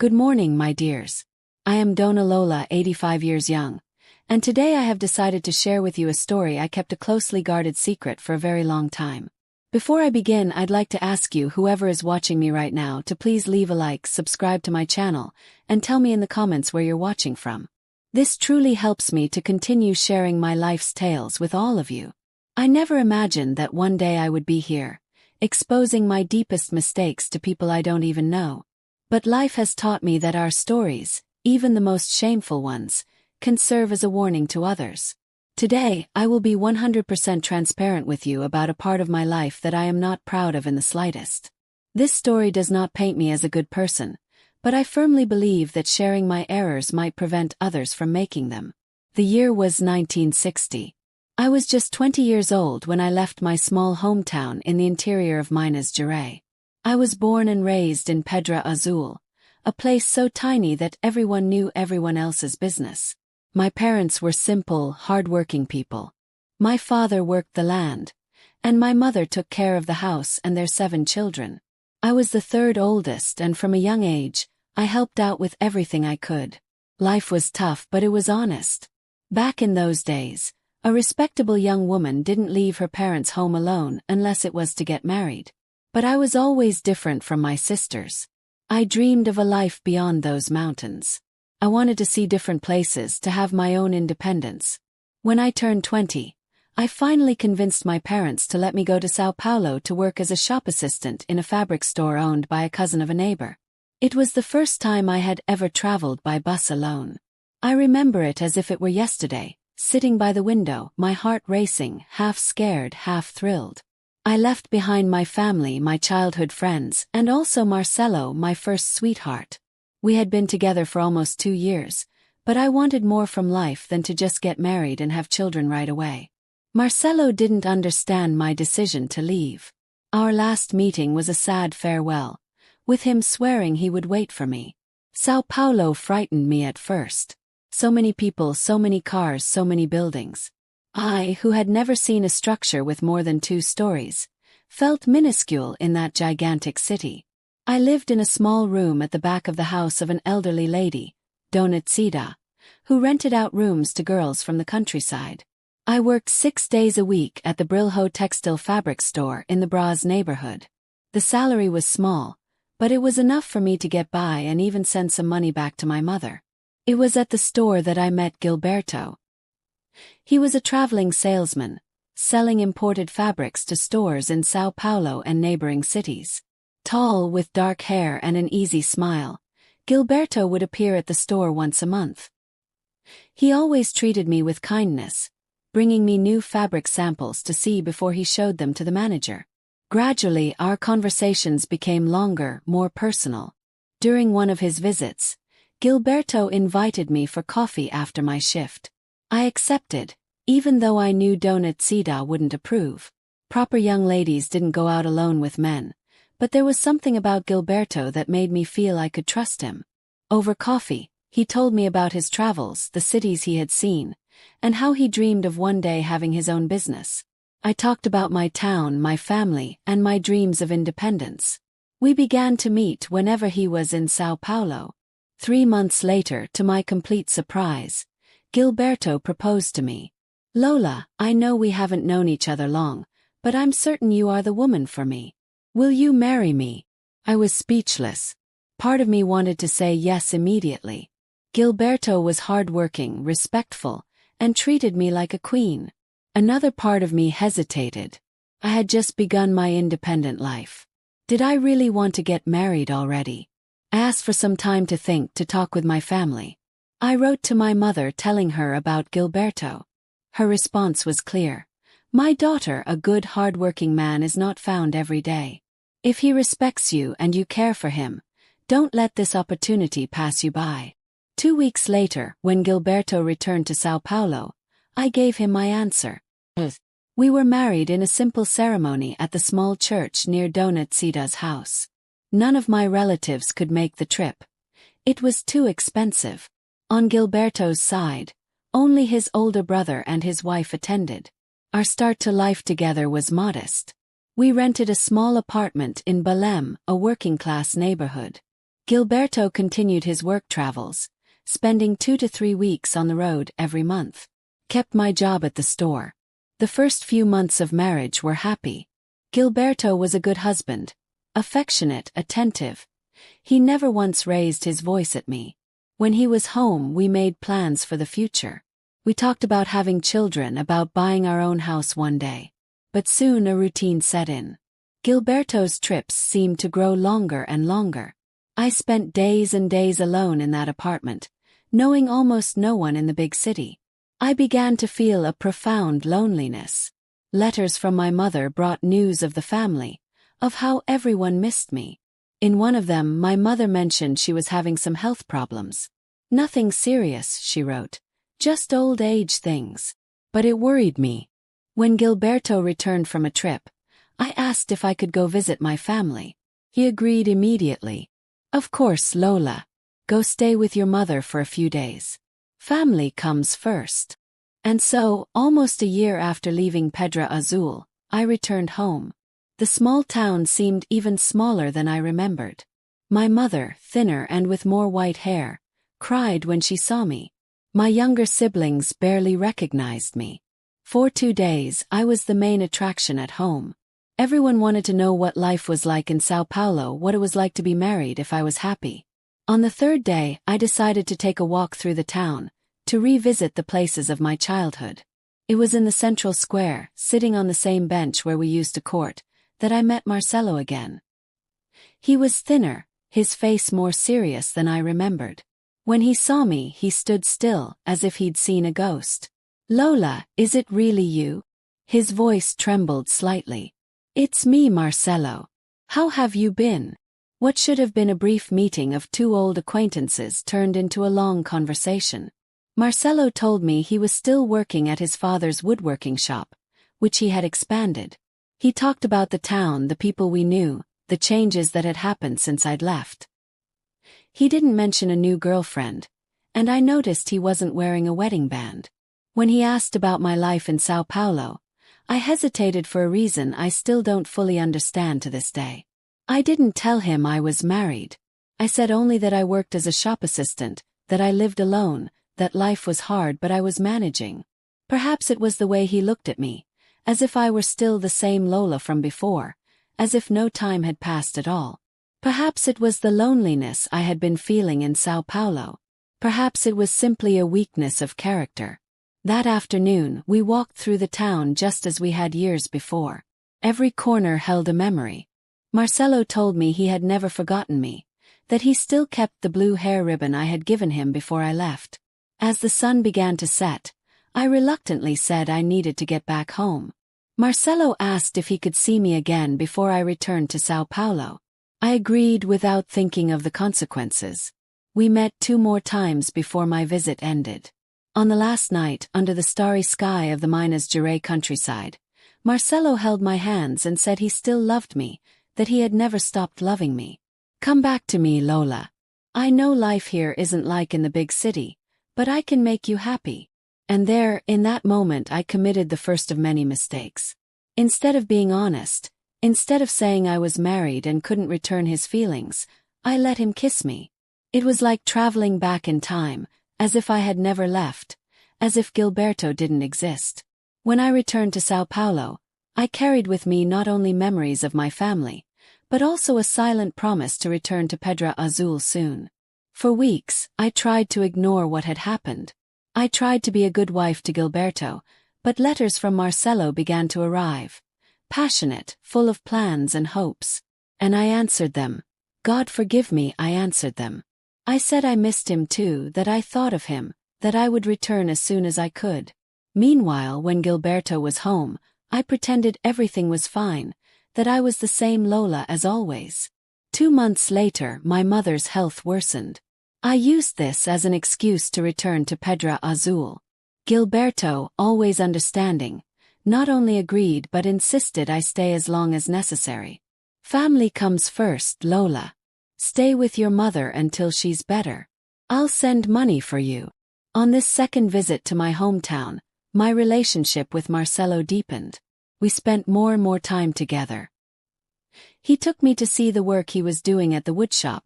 Good morning, my dears. I am Dona Lola, 85 years young, and today I have decided to share with you a story I kept a closely guarded secret for a very long time. Before I begin, I'd like to ask you, whoever is watching me right now, to please leave a like, subscribe to my channel, and tell me in the comments where you're watching from. This truly helps me to continue sharing my life's tales with all of you. I never imagined that one day I would be here, exposing my deepest mistakes to people I don't even know. But life has taught me that our stories, even the most shameful ones, can serve as a warning to others. Today, I will be 100% transparent with you about a part of my life that I am not proud of in the slightest. This story does not paint me as a good person, but I firmly believe that sharing my errors might prevent others from making them. The year was 1960. I was just 20 years old when I left my small hometown in the interior of Minas Gerais. I was born and raised in Pedra Azul, a place so tiny that everyone knew everyone else's business. My parents were simple, hard-working people. My father worked the land, and my mother took care of the house and their 7 children. I was the third oldest, and from a young age, I helped out with everything I could. Life was tough, but it was honest. Back in those days, a respectable young woman didn't leave her parents' home alone unless it was to get married. But I was always different from my sisters. I dreamed of a life beyond those mountains. I wanted to see different places, to have my own independence. When I turned 20, I finally convinced my parents to let me go to São Paulo to work as a shop assistant in a fabric store owned by a cousin of a neighbor. It was the first time I had ever traveled by bus alone. I remember it as if it were yesterday, sitting by the window, my heart racing, half scared, half thrilled. I left behind my family, my childhood friends, and also Marcelo, my first sweetheart. We had been together for almost 2 years, but I wanted more from life than to just get married and have children right away. Marcelo didn't understand my decision to leave. Our last meeting was a sad farewell, with him swearing he would wait for me. São Paulo frightened me at first. So many people, so many cars, so many buildings. I, who had never seen a structure with more than 2 stories, felt minuscule in that gigantic city. I lived in a small room at the back of the house of an elderly lady, Dona Cida, who rented out rooms to girls from the countryside. I worked 6 days a week at the Brilho textile fabric store in the Brás neighborhood. The salary was small, but it was enough for me to get by and even send some money back to my mother. It was at the store that I met Gilberto. He was a traveling salesman, selling imported fabrics to stores in São Paulo and neighboring cities. Tall, with dark hair and an easy smile, Gilberto would appear at the store once a month. He always treated me with kindness, bringing me new fabric samples to see before he showed them to the manager. Gradually, our conversations became longer, more personal. During one of his visits, Gilberto invited me for coffee after my shift. I accepted, even though I knew Dona Cida wouldn't approve. Proper young ladies didn't go out alone with men, but there was something about Gilberto that made me feel I could trust him. Over coffee, he told me about his travels, the cities he had seen, and how he dreamed of one day having his own business. I talked about my town, my family, and my dreams of independence. We began to meet whenever he was in São Paulo. 3 months later, to my complete surprise, Gilberto proposed to me. Lola, I know we haven't known each other long, but I'm certain you are the woman for me. Will you marry me? I was speechless. Part of me wanted to say yes immediately. Gilberto was hardworking, respectful, and treated me like a queen. Another part of me hesitated. I had just begun my independent life. Did I really want to get married already? I asked for some time to think, to talk with my family. I wrote to my mother telling her about Gilberto. Her response was clear. My daughter, a good hard-working man is not found every day. If he respects you and you care for him, don't let this opportunity pass you by. 2 weeks later, when Gilberto returned to São Paulo, I gave him my answer. We were married in a simple ceremony at the small church near Dona Cida's house. None of my relatives could make the trip. It was too expensive. On Gilberto's side, only his older brother and his wife attended. Our start to life together was modest. We rented a small apartment in Belém, a working-class neighborhood. Gilberto continued his work travels, spending 2 to 3 weeks on the road every month. Kept my job at the store. The first few months of marriage were happy. Gilberto was a good husband, affectionate, attentive. He never once raised his voice at me. When he was home, we made plans for the future. We talked about having children, about buying our own house one day. But soon a routine set in. Gilberto's trips seemed to grow longer and longer. I spent days and days alone in that apartment, knowing almost no one in the big city. I began to feel a profound loneliness. Letters from my mother brought news of the family, of how everyone missed me. In one of them, my mother mentioned she was having some health problems. Nothing serious, she wrote. Just old age things. But it worried me. When Gilberto returned from a trip, I asked if I could go visit my family. He agreed immediately. Of course, Lola. Go stay with your mother for a few days. Family comes first. And so, almost a year after leaving Pedra Azul, I returned home. The small town seemed even smaller than I remembered. My mother, thinner and with more white hair, cried when she saw me. My younger siblings barely recognized me. For 2 days, I was the main attraction at home. Everyone wanted to know what life was like in São Paulo, what it was like to be married, if I was happy. On the 3rd day, I decided to take a walk through the town, to revisit the places of my childhood. It was in the central square, sitting on the same bench where we used to court, that I met Marcelo again. He was thinner, his face more serious than I remembered. When he saw me, he stood still, as if he'd seen a ghost. Lola, is it really you? His voice trembled slightly. It's me, Marcelo. How have you been? What should have been a brief meeting of 2 old acquaintances turned into a long conversation. Marcelo told me he was still working at his father's woodworking shop, which he had expanded. He talked about the town, the people we knew, the changes that had happened since I'd left. He didn't mention a new girlfriend, and I noticed he wasn't wearing a wedding band. When he asked about my life in São Paulo, I hesitated for a reason I still don't fully understand to this day. I didn't tell him I was married. I said only that I worked as a shop assistant, that I lived alone, that life was hard but I was managing. Perhaps it was the way he looked at me, as if I were still the same Lola from before, as if no time had passed at all. Perhaps it was the loneliness I had been feeling in São Paulo. Perhaps it was simply a weakness of character. That afternoon, we walked through the town just as we had years before. Every corner held a memory. Marcelo told me he had never forgotten me, that he still kept the blue hair ribbon I had given him before I left. As the sun began to set, I reluctantly said I needed to get back home. Marcelo asked if he could see me again before I returned to São Paulo. I agreed without thinking of the consequences. We met 2 more times before my visit ended. On the last night, under the starry sky of the Minas Gerais countryside, Marcelo held my hands and said he still loved me, that he had never stopped loving me. Come back to me, Lola. I know life here isn't like in the big city, but I can make you happy. And there, in that moment, I committed the first of many mistakes. Instead of being honest, instead of saying I was married and couldn't return his feelings, I let him kiss me. It was like traveling back in time, as if I had never left, as if Gilberto didn't exist. When I returned to São Paulo, I carried with me not only memories of my family, but also a silent promise to return to Pedra Azul soon. For weeks, I tried to ignore what had happened. I tried to be a good wife to Gilberto, but letters from Marcelo began to arrive. Passionate, full of plans and hopes. And I answered them. God forgive me, I answered them. I said I missed him too, that I thought of him, that I would return as soon as I could. Meanwhile, when Gilberto was home, I pretended everything was fine, that I was the same Lola as always. 2 months later, my mother's health worsened. I used this as an excuse to return to Pedra Azul. Gilberto, always understanding, not only agreed but insisted I stay as long as necessary. Family comes first, Lola. Stay with your mother until she's better. I'll send money for you. On this second visit to my hometown, my relationship with Marcelo deepened. We spent more and more time together. He took me to see the work he was doing at the woodshop,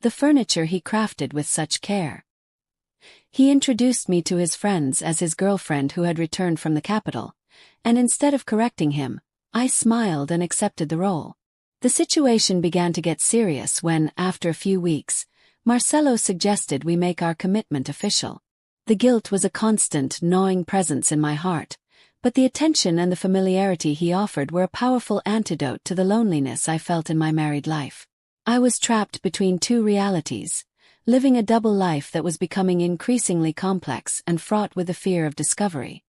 the furniture he crafted with such care. He introduced me to his friends as his girlfriend who had returned from the capital, and instead of correcting him, I smiled and accepted the role. The situation began to get serious when, after a few weeks, Marcelo suggested we make our commitment official. The guilt was a constant, gnawing presence in my heart, but the attention and the familiarity he offered were a powerful antidote to the loneliness I felt in my married life. I was trapped between two realities, living a double life that was becoming increasingly complex and fraught with the fear of discovery.